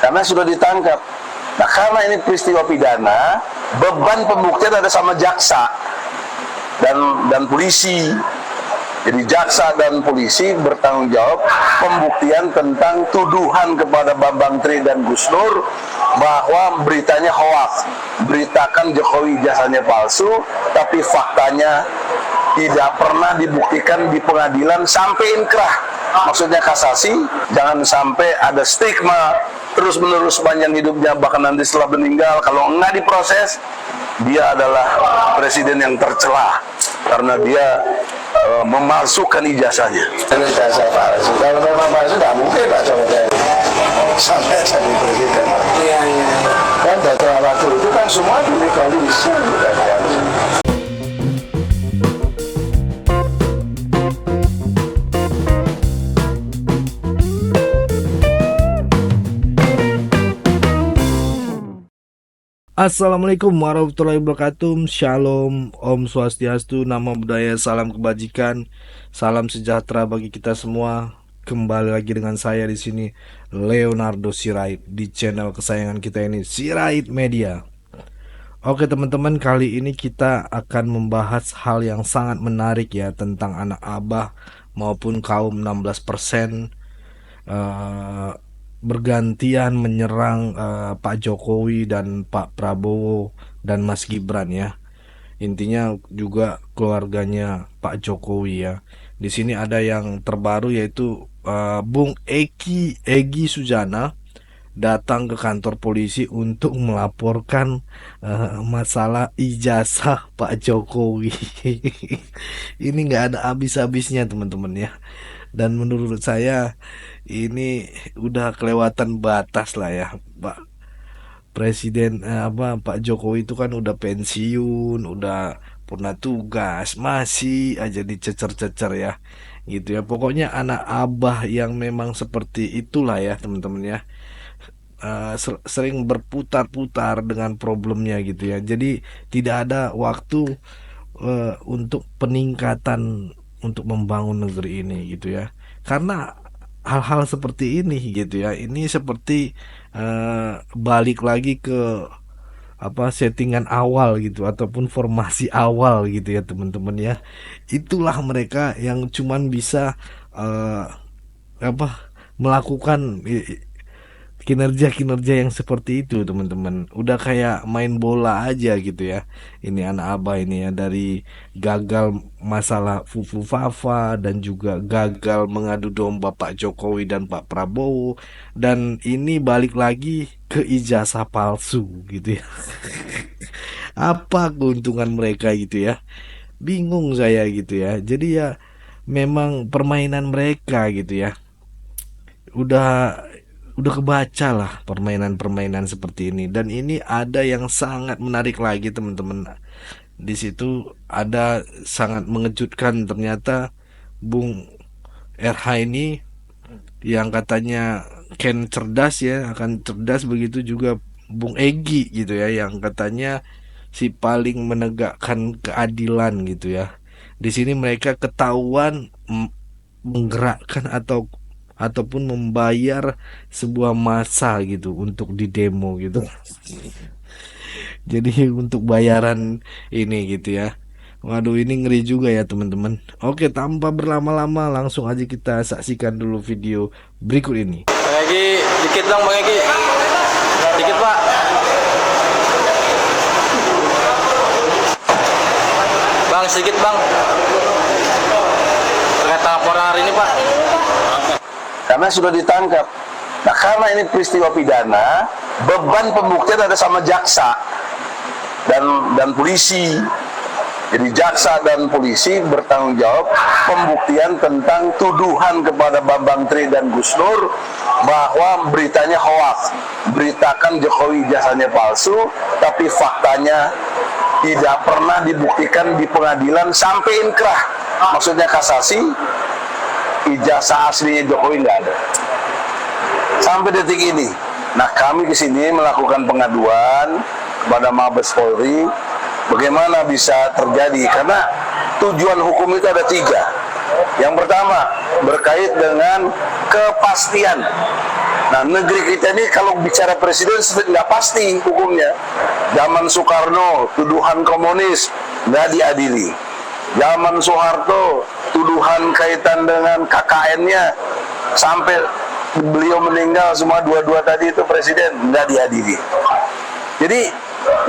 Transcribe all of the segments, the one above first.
karena sudah ditangkap. Nah, karena ini peristiwa pidana, beban pembuktian ada sama jaksa dan polisi. Jadi jaksa dan polisi bertanggung jawab pembuktian tentang tuduhan kepada Bambang Tri dan Gus Nur bahwa beritanya hoaks, beritakan Jokowi ijazahnya palsu, tapi faktanya tidak pernah dibuktikan di pengadilan sampai inkrah, maksudnya kasasi. Jangan sampai ada stigma terus-menerus sepanjang hidupnya, bahkan nanti setelah meninggal kalau nggak diproses, dia adalah presiden yang tercela karena dia memalsukan ijazahnya. Ijazah palsu, kalau memang palsu nggak mungkin Pak Jokowi sampai jadi presiden. Iya. Kan dari waktu itu kan semua dilegalisir. Assalamualaikum warahmatullahi wabarakatuh. Shalom, Om Swastiastu, Namo Buddhaya, salam kebajikan, salam sejahtera bagi kita semua. Kembali lagi dengan saya di sini, Leonardo Sirait, di channel kesayangan kita ini, Sirait Media. Oke teman-teman, kali ini kita akan membahas hal yang sangat menarik ya, tentang anak abah maupun kaum 16% bergantian menyerang Pak Jokowi dan Pak Prabowo dan Mas Gibran ya. Intinya juga keluarganya Pak Jokowi ya. Di sini ada yang terbaru yaitu Bung Egy Sujana datang ke kantor polisi untuk melaporkan masalah ijazah Pak Jokowi. Ini nggak ada habis-habisnya teman-teman ya. Dan menurut saya ini udah kelewatan batas lah ya, Pak Presiden Pak Jokowi itu kan udah pensiun, udah pernah tugas, masih aja dicecer-cecer ya, gitu ya. Pokoknya anak abah yang memang seperti itulah ya teman-teman ya. Sering berputar-putar dengan problemnya gitu ya. Jadi tidak ada waktu untuk peningkatan untuk membangun negeri ini gitu ya. Karena hal-hal seperti ini gitu ya, ini seperti balik lagi ke settingan awal gitu, ataupun formasi awal gitu ya teman-teman ya. Itulah mereka yang cuman bisa melakukan kinerja yang seperti itu teman-teman. Udah kayak main bola aja gitu ya. Ini anak abah ini ya, dari gagal masalah Fufu Fafa dan juga gagal mengadu domba Pak Jokowi dan Pak Prabowo, dan ini balik lagi ke ijazah palsu gitu ya. Apa keuntungan mereka gitu ya? Bingung saya gitu ya. Jadi ya memang permainan mereka gitu ya. Udah kebaca lah permainan-permainan seperti ini. Dan ini ada yang sangat menarik lagi teman-teman. Di situ ada sangat mengejutkan, ternyata Bung RH ini yang katanya cerdas ya, akan cerdas, begitu juga Bung Egy gitu ya, yang katanya si paling menegakkan keadilan gitu ya. Di sini mereka ketahuan menggerakkan ataupun membayar sebuah massa gitu untuk di demo gitu. Jadi untuk bayaran ini gitu ya. Waduh, ini ngeri juga ya teman-teman. Oke, tanpa berlama-lama langsung aja kita saksikan dulu video berikut ini. Bang Egy, dikit dong Bang Egy. Dikit Pak. Bang, sedikit Bang. Terkait laporan hari ini Pak. Karena sudah ditangkap. Nah, karena ini peristiwa pidana, beban pembuktian ada sama jaksa dan polisi. Jadi jaksa dan polisi bertanggung jawab pembuktian tentang tuduhan kepada Bambang Tri dan Gus Nur bahwa beritanya hoaks, beritakan Jokowi ijazahnya palsu, tapi faktanya tidak pernah dibuktikan di pengadilan sampai inkrah, maksudnya kasasi. Ijazah aslinya Jokowi nggak ada sampai detik ini. Nah, kami kesini melakukan pengaduan kepada Mabes Polri bagaimana bisa terjadi, karena tujuan hukum itu ada 3. Yang pertama berkait dengan kepastian Nah, negeri kita ini kalau bicara presiden nggak pasti hukumnya. Zaman Soekarno, tuduhan komunis nggak diadili. Zaman Soeharto, tuduhan kaitan dengan KKN-nya sampai beliau meninggal semua dua-dua tadi itu presiden nggak diadili. Jadi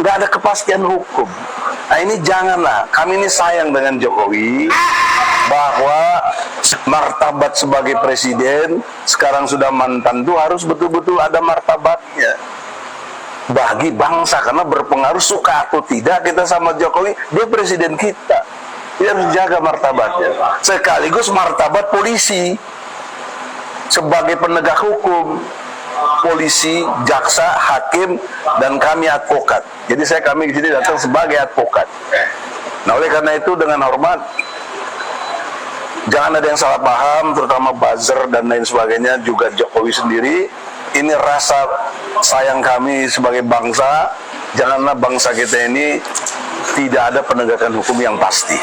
nggak ada kepastian hukum. Nah ini janganlah, kami ini sayang dengan Jokowi bahwa martabat sebagai presiden sekarang sudah mantan itu harus betul-betul ada martabatnya bagi bangsa, karena berpengaruh suka atau tidak kita sama Jokowi, dia presiden kita, dia harus jaga martabatnya, sekaligus martabat polisi sebagai penegak hukum, polisi, jaksa, hakim, dan kami advokat. Jadi kami di sini datang sebagai advokat. Nah oleh karena itu dengan hormat, jangan ada yang salah paham, terutama buzzer dan lain sebagainya, juga Jokowi sendiri. Ini rasa sayang kami sebagai bangsa. Janganlah bangsa kita ini tidak ada penegakan hukum yang pasti.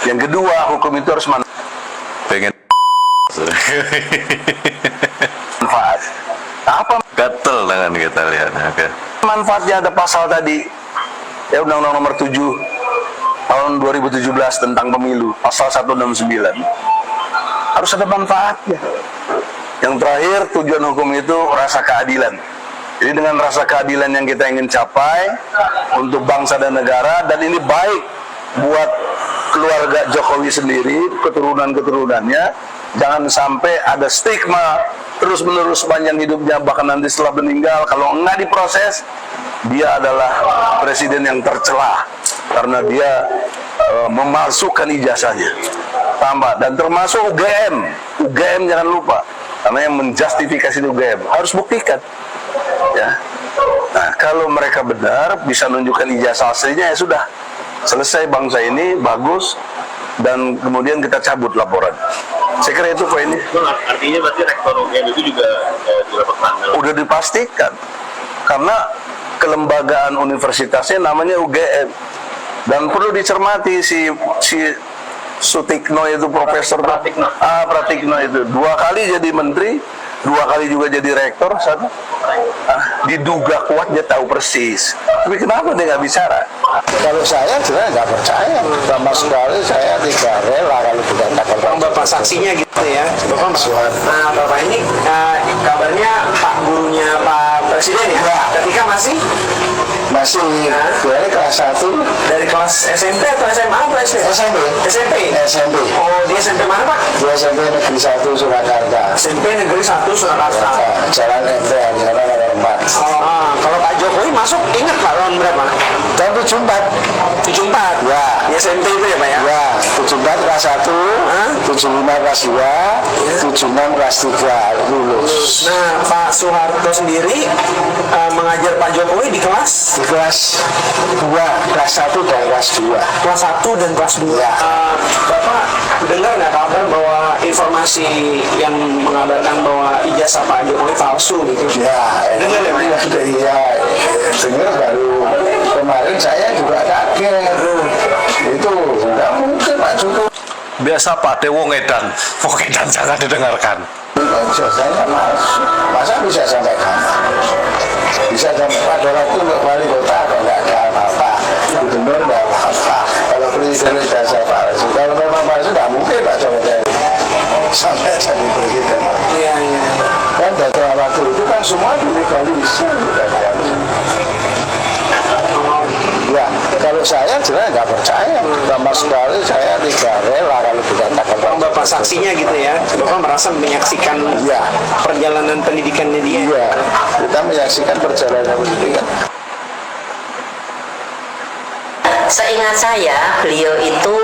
Yang kedua, hukum itu harus pengen manfaat. Apa gatel dengan kita lihat. Oke. manfaatnya? Ada pasal tadi ya, Undang-Undang Nomor 7 tahun 2017 tentang pemilu, pasal 169, harus ada manfaatnya. Yang terakhir, tujuan hukum itu rasa keadilan. Jadi dengan rasa keadilan yang kita ingin capai untuk bangsa dan negara, dan ini baik buat keluarga Jokowi sendiri, keturunan-keturunannya, jangan sampai ada stigma terus-menerus sepanjang hidupnya, bahkan nanti setelah meninggal, kalau enggak diproses, dia adalah presiden yang tercela karena dia memalsukan ijazahnya. Tambah, dan termasuk UGM jangan lupa, karena yang menjustifikasi UGM harus buktikan. Ya. Nah, kalau mereka benar bisa menunjukkan ijazah aslinya, ya sudah selesai, bangsa ini bagus, dan kemudian kita cabut laporan. Saya kira itu poinnya. Artinya berarti rektor UGM itu juga dilaporkan. Udah dipastikan, karena kelembagaan universitasnya namanya UGM, dan perlu dicermati si Sutikno itu, Profesor Pratikno itu 2 kali jadi menteri, 2 kali juga jadi rektor, diduga kuat, dia tahu persis. Tapi kenapa dia nggak bicara? Kalau saya jelas nggak percaya, sama sekali saya tidak rela kalau dikatakan Bapak saksinya gitu ya, Bapak. Nah, Bapak ini kabarnya Pak gurunya Pak Presiden ya, ketika masih dari kelas 1 dari kelas SMP atau SMA atau SD? SMP. Oh, di SMP mana Pak? di SMP Negeri 1 Surakarta, SMP Negeri 1 Surakarta. Jalan MPR, Jalan Nomor 4. Kalau Pak Jokowi masuk, ingat Pak, tahun berapa? Tahun 74. 74. Ya. Di SMP itu ya Pak ya? Ya, 74 kelas 1, 75 kelas 2, 76 kelas 3 lulus. Nah, Pak Soeharto sendiri mengajar Pak Jokowi di kelas? Di kelas 2, kelas 1 dan kelas 2. Kelas 1 dan kelas 2. Ya. Bapak dengar nggak kabar bahwa informasi yang mengabarkan bahwa ijazah Pak Jokowi palsu gitu? Ya, Dengar ya, Pak? Iya, dengar baru kemarin saya juga kaget. Itu nggak mungkin Pak Jokowi. Biasa Pak Dewo ngedan jangan didengarkan. Ijazahnya masuk, masa bisa sampai kanan? Bisa sampai pada waktu untuk wali kota nggak ada apa-apa, gubernur nggak apa-apa. Kalau presiden ijazah palsu, kalau memang palsu nggak mungkin Pak Jokowi sampai jadi presiden. Iya. Kan dari waktu itu kan semua dilegalisir. Ya, kalau saya jelas nggak percaya, sama sekali saya tidak rela kalau dikatakan Bapak saksinya gitu ya, Bapak merasa menyaksikan ya, perjalanan pendidikannya dia. iya, kita menyaksikan perjalanan pendidikan. Seingat saya, beliau itu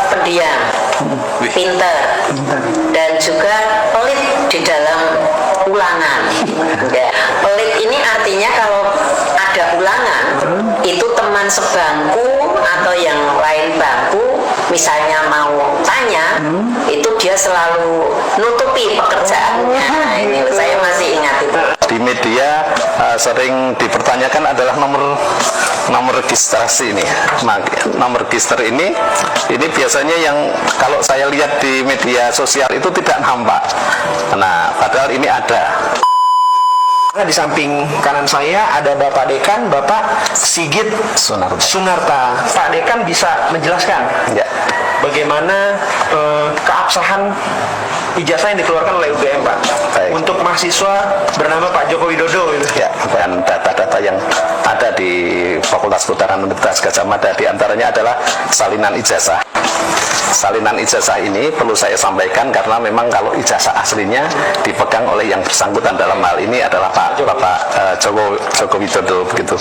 pendiam, pinter, dan juga pelit di dalam ulangan. Ya, pelit ini artinya kalau ada ulangan, itu teman sebangku atau yang lain bangku, misalnya mau tanya, itu dia selalu nutupi pekerjaannya. Nah, ini saya masih ingat itu. Di media sering dipertanyakan adalah nomor registrasi ini. Nah, nomor register ini biasanya yang kalau saya lihat di media sosial itu tidak nampak. Nah, padahal ini ada. Di samping kanan saya ada Bapak Dekan, Bapak Sigit Sunarta. Pak Dekan bisa menjelaskan Ya. bagaimana keabsahan ijazah yang dikeluarkan oleh UGM, Pak, Baik. untuk mahasiswa bernama Pak Joko Widodo gitu. Ya, dan data-data yang ada di Fakultas Kedokteran Universitas Gadjah Mada diantaranya adalah salinan ijazah. Salinan ijazah ini perlu saya sampaikan karena memang kalau ijazah aslinya dipegang oleh yang bersangkutan dalam hal ini adalah Bapak Joko Widodo begitu.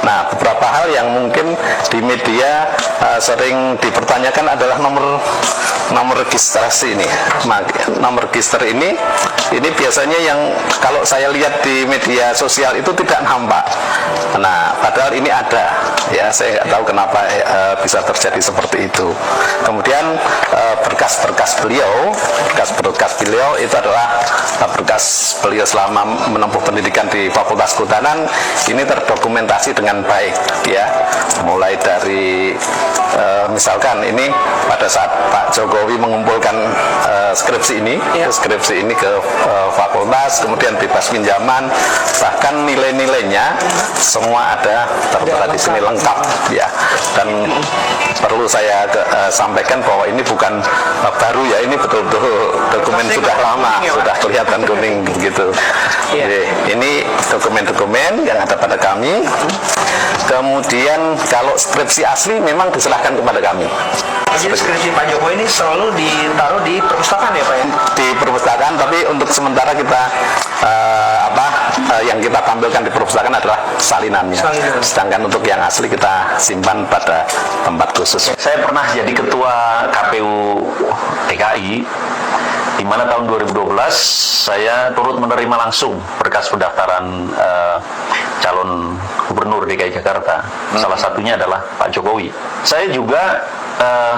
Nah, beberapa hal yang mungkin di media sering dipertanyakan adalah nomor registrasi ini. Nomor register ini biasanya yang kalau saya lihat di media sosial itu tidak nampak. Nah, padahal ini ada. Ya, saya nggak tahu kenapa bisa terjadi seperti itu. Kemudian berkas-berkas beliau itu adalah berkas beliau selama menempuh pendidikan di Fakultas Kehutanan ini terdokumentasi dengan baik, ya. Mulai dari misalkan ini pada saat Pak Jokowi mengumpulkan skripsi ini ke fakultas, kemudian bebas pinjaman, bahkan nilai-nilainya semua ada tertera di sini lengkap, ya. Dan perlu saya sampaikan bahwa ini bukan baru, ya, ini betul-betul dokumen sudah lama, sudah kelihatan kuning begitu. Jadi, ini dokumen-dokumen yang ada pada kami. Kemudian kalau skripsi asli memang diserahkan kepada kami. Jadi skripsi Pak Joko ini selalu ditaruh di perpustakaan, ya, Pak, ya? Di perpustakaan, tapi untuk sementara kita yang kita tampilkan di perpustakaan adalah salinannya. Sedangkan untuk yang asli kita simpan pada tempat khusus. Saya pernah jadi ketua KPU DKI, di mana tahun 2012 saya turut menerima langsung berkas pendaftaran calon gubernur DKI Jakarta. Salah satunya adalah Pak Jokowi. Saya juga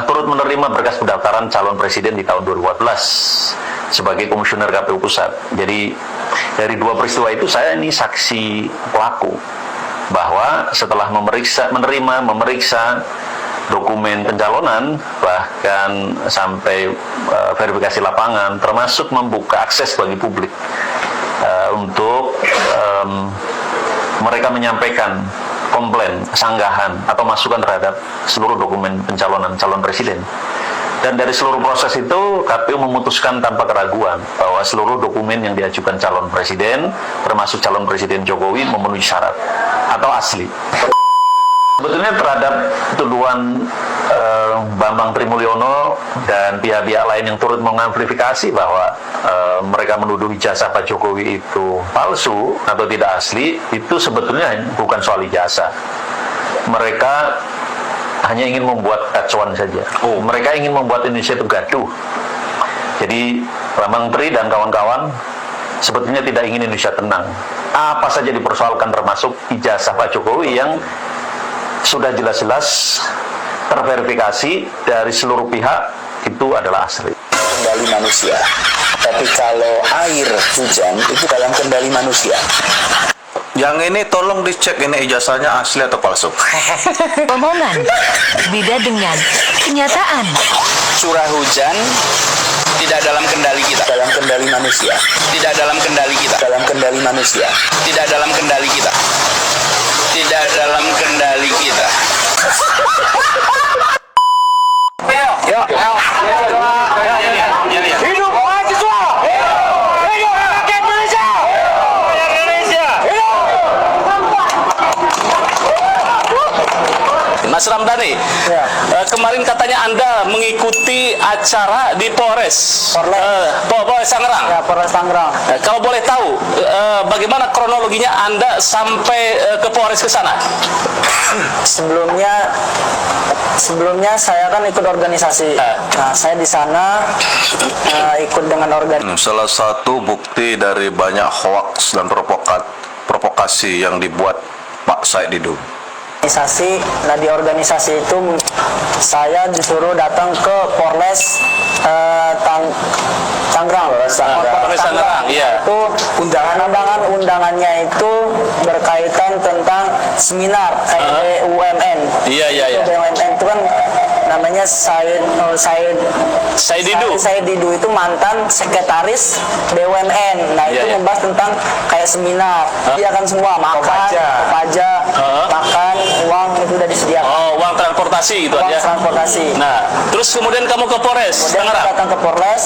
turut menerima berkas pendaftaran calon presiden di tahun 2014 sebagai komisioner KPU Pusat. Jadi dari dua peristiwa itu saya ini saksi pelaku bahwa setelah memeriksa dokumen pencalonan, bahkan sampai verifikasi lapangan, termasuk membuka akses bagi publik untuk mereka menyampaikan komplain, sanggahan, atau masukan terhadap seluruh dokumen pencalonan calon presiden. Dan dari seluruh proses itu, KPU memutuskan tanpa keraguan bahwa seluruh dokumen yang diajukan calon presiden, termasuk calon presiden Jokowi, memenuhi syarat atau asli. Sebetulnya terhadap tuduhan Bambang Trimulyono dan pihak-pihak lain yang turut mengamplifikasi bahwa mereka menuduh ijazah Pak Jokowi itu palsu atau tidak asli, itu sebetulnya bukan soal ijazah. Mereka hanya ingin membuat kacauan saja. Mereka ingin membuat Indonesia itu gaduh. Jadi Bambang Tri dan kawan-kawan sebetulnya tidak ingin Indonesia tenang. Apa saja dipersoalkan, termasuk ijazah Pak Jokowi yang sudah jelas-jelas terverifikasi dari seluruh pihak itu adalah asli. Kendali manusia. Tapi kalau air hujan itu dalam kendali manusia. Yang ini tolong dicek ini ijazahnya asli atau palsu. Omongan beda dengan kenyataan. Curah hujan tidak dalam kendali kita. Dalam kendali manusia. Tidak dalam kendali kita. Dalam kendali manusia. Tidak dalam kendali kita. Tidak dalam kendali kita. Hidup mahasiswa! Hidup rakyat Indonesia! Mas Ramdhani, kemarin katanya Anda mengikuti acara di Polres Tangerang. Ya, Polres Tangerang. Kalau boleh tahu, bagaimana kronologinya Anda sampai ke Polres ke sana? Sebelumnya saya kan ikut organisasi. Nah, saya di sana ikut dengan organisasi. Salah satu bukti dari banyak hoaks dan provokasi yang dibuat Pak Said Didu. Nah, di organisasi itu saya disuruh datang ke Polres Tangerang. Iya. Itu undangannya itu berkaitan tentang seminar BUMN. Iya. BUMN itu kan namanya Said Didu itu mantan sekretaris BUMN. Nah itu membahas tentang kayak seminar. Dia akan semua makan, pajak, makan, uang itu udah disediakan. Oh, uang transportasi itu Uang aja. transportasi. Nah, terus kemudian kamu ke Polres Kemudian Tangerang. datang ke Polres,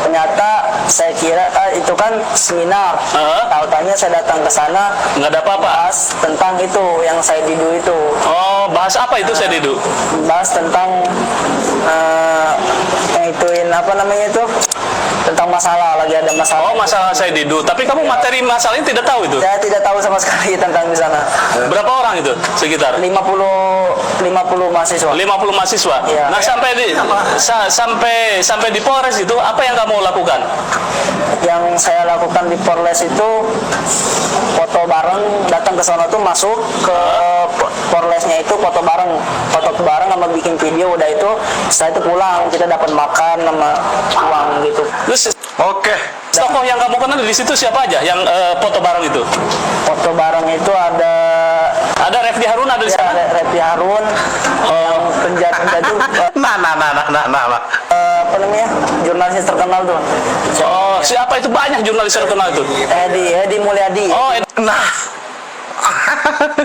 ternyata saya kira itu kan seminar. Tahu-taunya saya datang ke sana, nggak ada apa-apa. Bahas tentang itu yang saya didu itu. Oh, bahas apa itu saya didu? Bahas tentang yang ituin apa namanya itu? Tentang masalah, lagi ada masalah. Oh, masalah saya didu. Tapi kamu materi masalahnya tidak tahu itu? Saya tidak tahu sama sekali tentang di sana. Berapa orang itu sekitar? 50 mahasiswa. 50 mahasiswa. Iya. Nah, sampai di Polres itu apa yang kamu lakukan? Yang saya lakukan di Polres itu foto bareng, datang ke sana tuh masuk ke Polresnya itu foto bareng sama bikin video, udah itu setelah itu pulang kita dapat makan sama uang gitu. Terus tokoh yang kamu kenal di situ siapa aja yang foto bareng itu? Foto bareng itu ada Refdi Harun ada di sana? Ada Refdi Harun yang penjara itu apa namanya? Jurnalis terkenal tuh. Oh, siapa itu? Banyak jurnalis terkenal itu. Edi Mulyadi. Oh,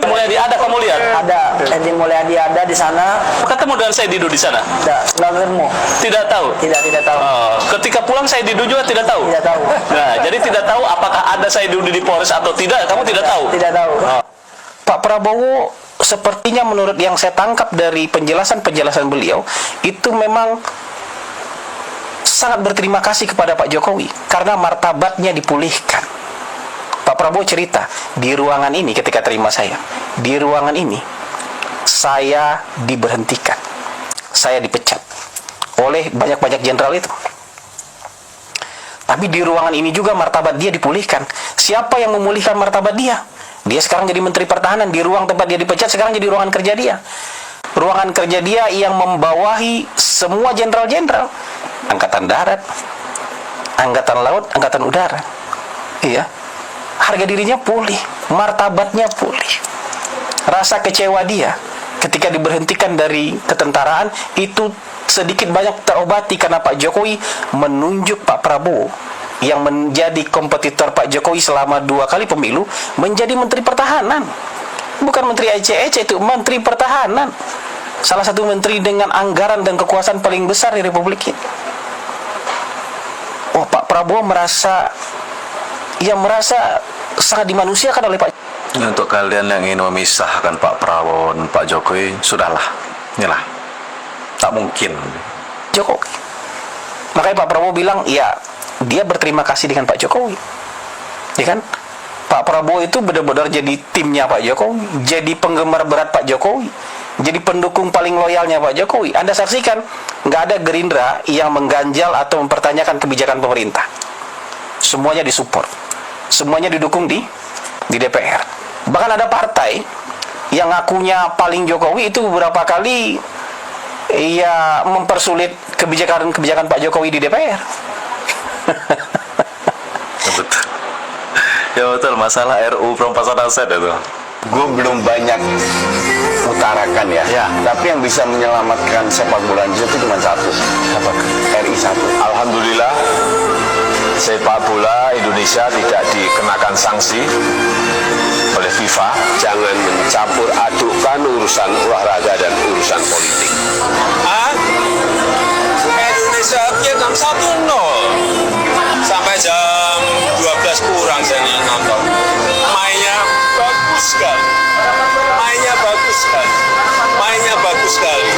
Mulyadi ada, kamu lihat? Ada, Edi Mulyadi ada di sana. Ketemu dengan saya Didu di sana? Tidak ketemu. Tidak tahu? Tidak tahu. Oh, ketika pulang saya Didu juga tidak tahu? Tidak tahu. Nah, jadi tidak tahu apakah ada saya Didu di Polres atau tidak, kamu tidak tahu? Tidak tahu. Pak Prabowo sepertinya menurut yang saya tangkap dari penjelasan beliau itu memang sangat berterima kasih kepada Pak Jokowi karena martabatnya dipulihkan. Pak Prabowo cerita, di ruangan ini ketika terima saya, di ruangan ini saya diberhentikan, saya dipecat oleh banyak jenderal itu. Tapi di ruangan ini juga martabat dia dipulihkan. Siapa yang memulihkan martabat dia? Dia sekarang jadi Menteri Pertahanan. Di ruang tempat dia dipecat sekarang jadi ruangan kerja dia. Ruangan kerja dia yang membawahi semua jenderal-jenderal, Angkatan Darat, Angkatan Laut, Angkatan Udara. Iya. Harga dirinya pulih, martabatnya pulih. Rasa kecewa dia ketika diberhentikan dari ketentaraan itu sedikit banyak terobati karena Pak Jokowi menunjuk Pak Prabowo yang menjadi kompetitor Pak Jokowi selama 2 kali pemilu menjadi Menteri Pertahanan. Bukan Menteri ece-ece, itu Menteri Pertahanan. Salah satu menteri dengan anggaran dan kekuasaan paling besar di Republik ini. Oh, Pak Prabowo merasa sangat dimanusiakan oleh Pak. Untuk kalian yang ingin memisahkan Pak Prabowo dan Pak Jokowi, sudahlah, inilah, tak mungkin. Jokowi. Makanya Pak Prabowo bilang, ya dia berterima kasih dengan Pak Jokowi. Ya kan? Pak Prabowo itu benar-benar jadi timnya Pak Jokowi, jadi penggemar berat Pak Jokowi, jadi pendukung paling loyalnya Pak Jokowi. Anda saksikan, nggak ada Gerindra yang mengganjal atau mempertanyakan kebijakan pemerintah. Semuanya disupport, semuanya didukung di DPR. Bahkan ada partai yang ngakunya paling Jokowi itu beberapa kali ya mempersulit kebijakan Pak Jokowi di DPR. Betul. Ya betul, masalah RU perampasan aset itu. Gue belum banyak utarakan ya. Tapi yang bisa menyelamatkan sepak bola Indonesia itu cuma satu. Apa? RI 1. Alhamdulillah sepak bola Indonesia tidak dikenakan sanksi oleh FIFA. Jangan mencampur adukkan urusan olahraga dan urusan politik. Indonesia Vietnam 1-0 sampai jam 12 kurang saya nonton. Mainnya bagus sekali.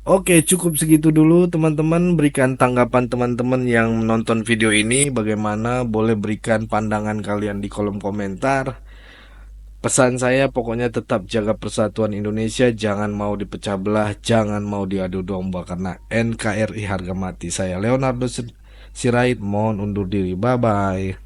Oke, cukup segitu dulu teman-teman. Berikan tanggapan teman-teman yang menonton video ini bagaimana, boleh berikan pandangan kalian di kolom komentar. Pesan saya pokoknya tetap jaga persatuan Indonesia, jangan mau dipecah belah, jangan mau diadu domba karena NKRI harga mati. Saya Leonardo Sirait, mohon undur diri. Bye bye.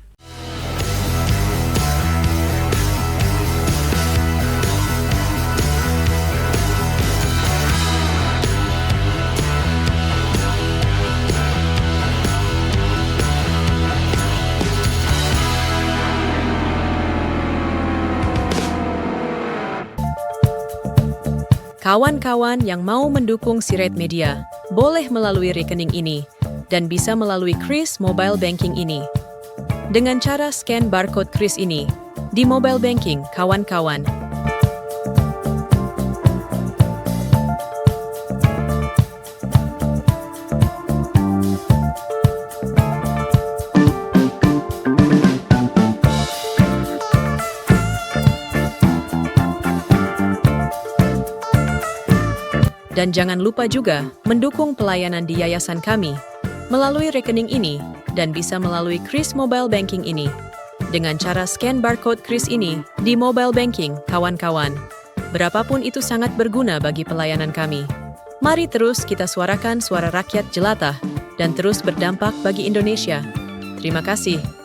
Kawan-kawan yang mau mendukung Sirait Media, boleh melalui rekening ini dan bisa melalui Kris Mobile Banking ini. Dengan cara scan barcode Kris ini di mobile banking, kawan-kawan. Dan jangan lupa juga mendukung pelayanan di yayasan kami melalui rekening ini dan bisa melalui Kris Mobile Banking ini. Dengan cara scan barcode Kris ini di mobile banking, kawan-kawan. Berapapun itu sangat berguna bagi pelayanan kami. Mari terus kita suarakan suara rakyat jelata dan terus berdampak bagi Indonesia. Terima kasih.